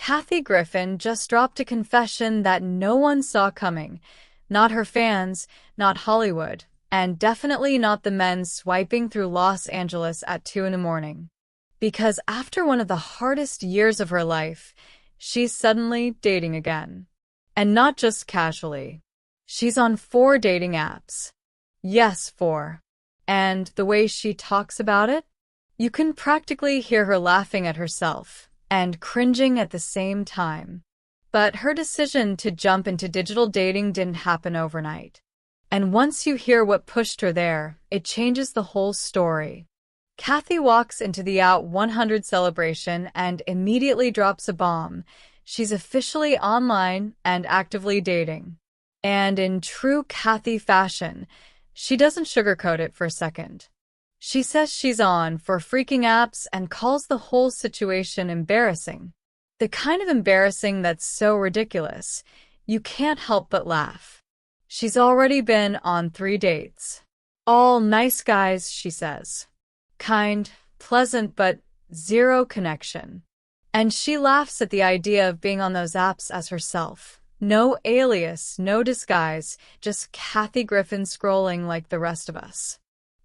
Kathy Griffin just dropped a confession that no one saw coming. Not her fans, not Hollywood, and definitely not the men swiping through Los Angeles at 2 in the morning. Because after one of the hardest years of her life, she's suddenly dating again. And not just casually. She's on 4 dating apps. Yes, 4. And the way she talks about it? You can practically hear her laughing at herself and cringing at the same time. But her decision to jump into digital dating didn't happen overnight. And once you hear what pushed her there, it changes the whole story. Kathy walks into the Out 100 celebration and immediately drops a bomb. She's officially online and actively dating. And in true Kathy fashion, she doesn't sugarcoat it for a second. She says she's on for freaking apps and calls the whole situation embarrassing. The kind of embarrassing that's so ridiculous, you can't help but laugh. She's already been on 3 dates. All nice guys, she says. Kind, pleasant, but zero connection. And she laughs at the idea of being on those apps as herself. No alias, no disguise, just Kathy Griffin scrolling like the rest of us.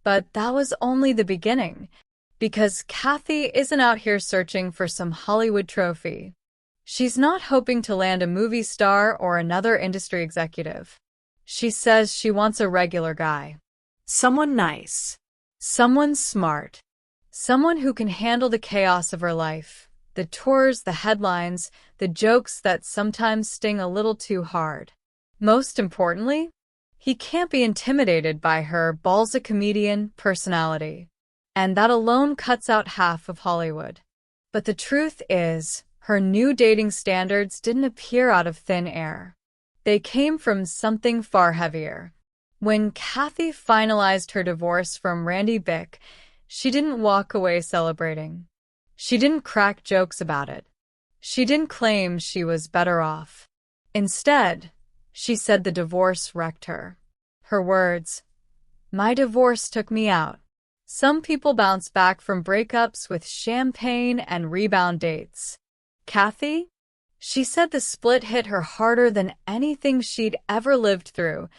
But that was only the beginning, because Kathy isn't out here searching for some Hollywood trophy. She's not hoping to land a movie star or another industry executive. She says she wants a regular guy. Someone nice. Someone smart. Someone who can handle the chaos of her life. The tours, the headlines, the jokes that sometimes sting a little too hard. Most importantly, he can't be intimidated by her balls-a-comedian personality. And that alone cuts out half of Hollywood. But the truth is, her new dating standards didn't appear out of thin air. They came from something far heavier. When Kathy finalized her divorce from Randy Bick, she didn't walk away celebrating. She didn't crack jokes about it. She didn't claim she was better off. Instead, she said the divorce wrecked her. Her words, "My divorce took me out." Some people bounce back from breakups with champagne and rebound dates. Kathy? She said the split hit her harder than anything she'd ever lived through,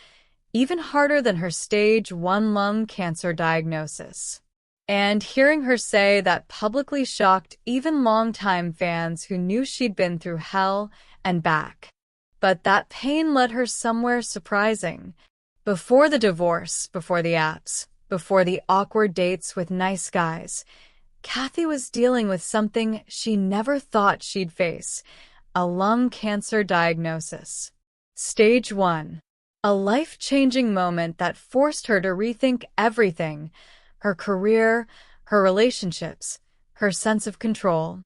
even harder than her stage 1 lung cancer diagnosis. And hearing her say that publicly shocked even longtime fans who knew she'd been through hell and back. But that pain led her somewhere surprising. Before the divorce, before the apps, before the awkward dates with nice guys, Kathy was dealing with something she never thought she'd face, a lung cancer diagnosis. Stage 1. A life-changing moment that forced her to rethink everything, her career, her relationships, her sense of control.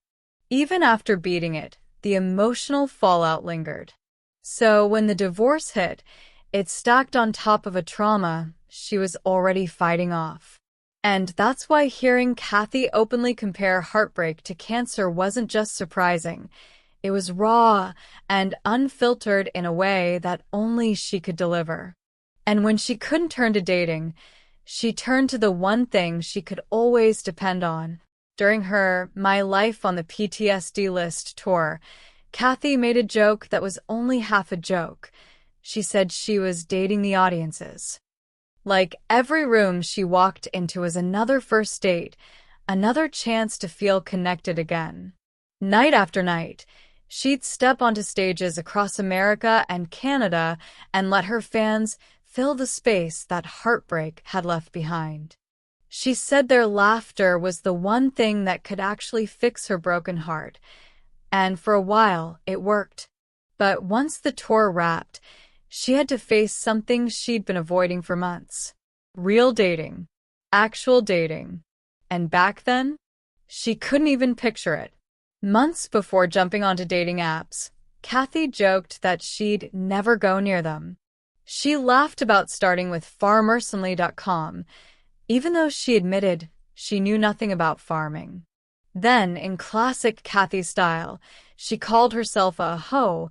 Even after beating it, the emotional fallout lingered. So when the divorce hit, it stacked on top of a trauma she was already fighting off. And that's why hearing Kathy openly compare heartbreak to cancer wasn't just surprising. It was raw and unfiltered in a way that only she could deliver. And when she couldn't turn to dating, she turned to the one thing she could always depend on. During her My Life on the PTSD List tour, Kathy made a joke that was only half a joke. She said she was dating the audiences. Like every room she walked into was another first date, another chance to feel connected again. Night after night, she'd step onto stages across America and Canada and let her fans fill the space that heartbreak had left behind. She said their laughter was the one thing that could actually fix her broken heart. And for a while, it worked. But once the tour wrapped, she had to face something she'd been avoiding for months. Real dating. Actual dating. And back then, she couldn't even picture it. Months before jumping onto dating apps, Kathy joked that she'd never go near them. She laughed about starting with farmersonly.com, even though she admitted she knew nothing about farming. Then, in classic Kathy style, she called herself a hoe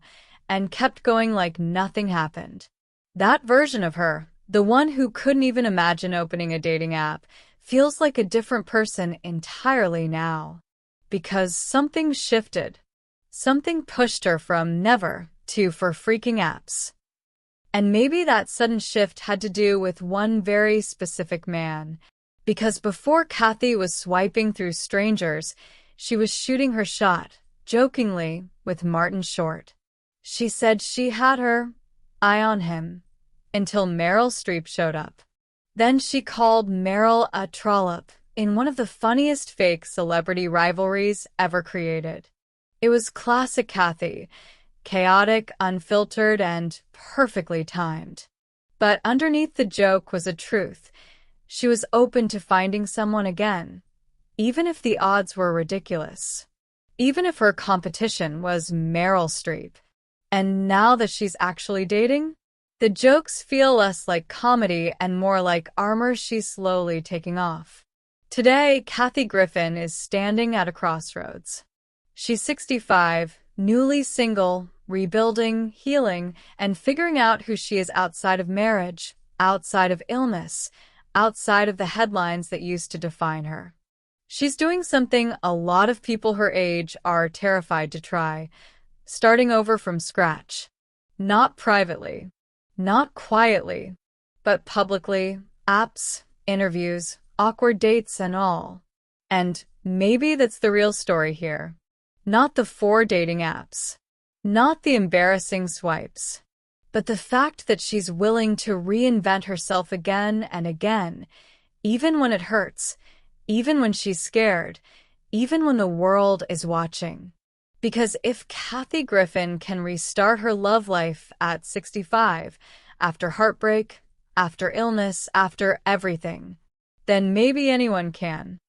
and kept going like nothing happened. That version of her, the one who couldn't even imagine opening a dating app, feels like a different person entirely now. Because something shifted. Something pushed her from never to for freaking apps. And maybe that sudden shift had to do with one very specific man. Because before Kathy was swiping through strangers, she was shooting her shot, jokingly, with Martin Short. She said she had her eye on him, until Meryl Streep showed up. Then she called Meryl a trollop in one of the funniest fake celebrity rivalries ever created. It was classic Kathy, chaotic, unfiltered, and perfectly timed. But underneath the joke was a truth. She was open to finding someone again, even if the odds were ridiculous. Even if her competition was Meryl Streep. And now that she's actually dating, the jokes feel less like comedy and more like armor she's slowly taking off. Today, Kathy Griffin is standing at a crossroads. She's 65, newly single, rebuilding, healing, and figuring out who she is outside of marriage, outside of illness, outside of the headlines that used to define her. She's doing something a lot of people her age are terrified to try, starting over from scratch. Not privately, not quietly, but publicly, apps, interviews, awkward dates and all. And maybe that's the real story here. Not the 4 dating apps. Not the embarrassing swipes. But the fact that she's willing to reinvent herself again and again, even when it hurts, even when she's scared, even when the world is watching. Because if Kathy Griffin can restart her love life at 65, after heartbreak, after illness, after everything, then maybe anyone can.